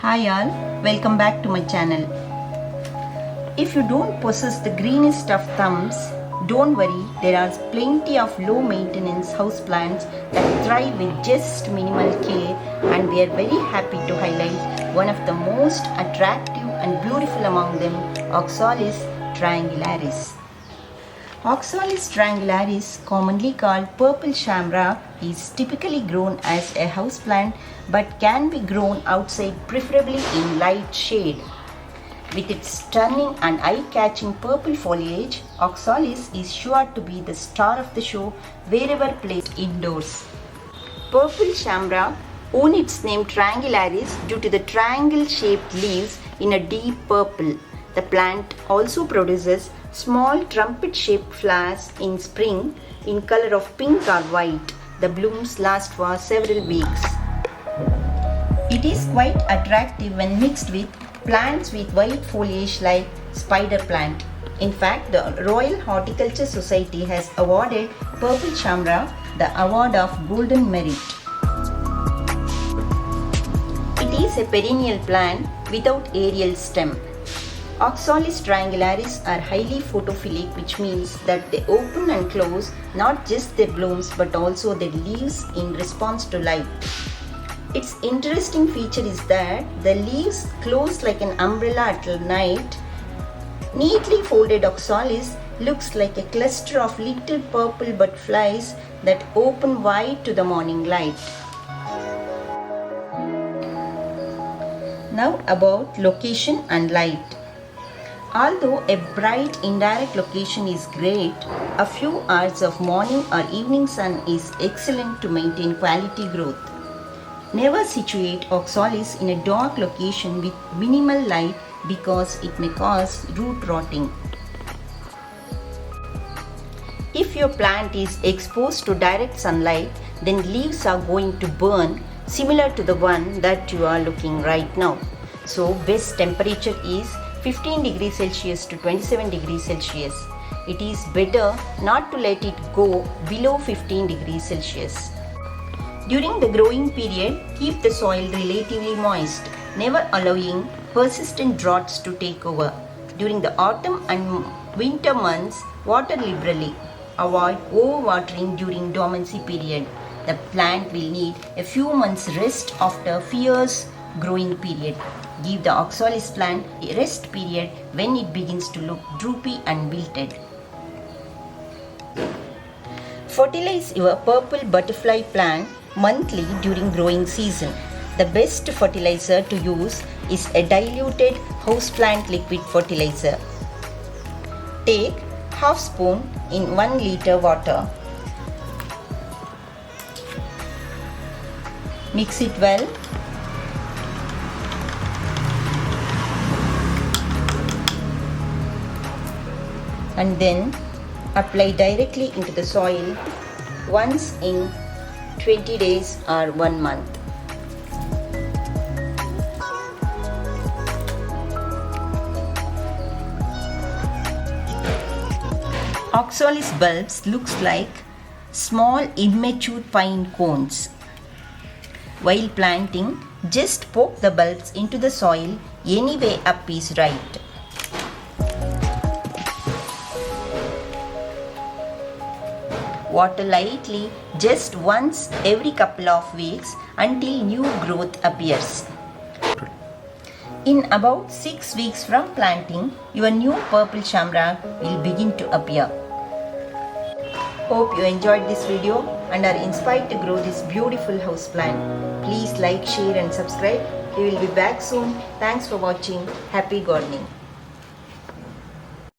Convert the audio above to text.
Hi all, welcome back to my channel. If you don't possess the greenest of thumbs, don't worry, there are plenty of low maintenance houseplants that thrive with just minimal care, and we are very happy to highlight one of the most attractive and beautiful among them, Oxalis triangularis. Oxalis triangularis, commonly called purple shamrock, is typically grown as a houseplant but can be grown outside, preferably in light shade. With its stunning and eye-catching purple foliage, Oxalis is sure to be the star of the show wherever placed indoors. Purple shamrock owns its name triangularis due to the triangle-shaped leaves in a deep purple. The plant also produces small trumpet-shaped flowers in spring in color of pink or white. The blooms last for several weeks. It is quite attractive when mixed with plants with white foliage like spider plant. In fact, the Royal Horticulture Society has awarded purple shamrock the award of Golden Merit. It is a perennial plant without aerial stem. Oxalis triangularis are highly photophilic, which means that they open and close not just their blooms but also their leaves in response to light. Its interesting feature is that the leaves close like an umbrella at night. Neatly folded Oxalis looks like a cluster of little purple butterflies that open wide to the morning light. Now about location and light. Although a bright indirect location is great, a few hours of morning or evening sun is excellent to maintain quality growth. Never situate Oxalis in a dark location with minimal light because it may cause root rotting. If your plant is exposed to direct sunlight, then leaves are going to burn, similar to the one that you are looking right now. So best temperature is 15 degrees Celsius to 27 degrees Celsius. It is better not to let it go below 15 degrees Celsius. During the growing period, keep the soil relatively moist, never allowing persistent droughts to take over. During the autumn and winter months, water liberally. Avoid overwatering during dormancy period. The plant will need a few months rest after fierce growing period. Give the Oxalis plant a rest period when it begins to look droopy and wilted. Fertilize your purple butterfly plant monthly during growing season. The best fertilizer to use is a diluted houseplant liquid fertilizer. Take half spoon in 1 liter water. Mix it well. And then apply directly into the soil once in 20 days or 1 month. Oxalis bulbs looks like small immature pine cones. While planting, just poke the bulbs into the soil any way up is right. Water lightly just once every couple of weeks until new growth appears. In about 6 weeks from planting, your new purple shamrock will begin to appear. Hope you enjoyed this video and are inspired to grow this beautiful houseplant. Please like, share and subscribe. We will be back soon. Thanks for watching. Happy gardening.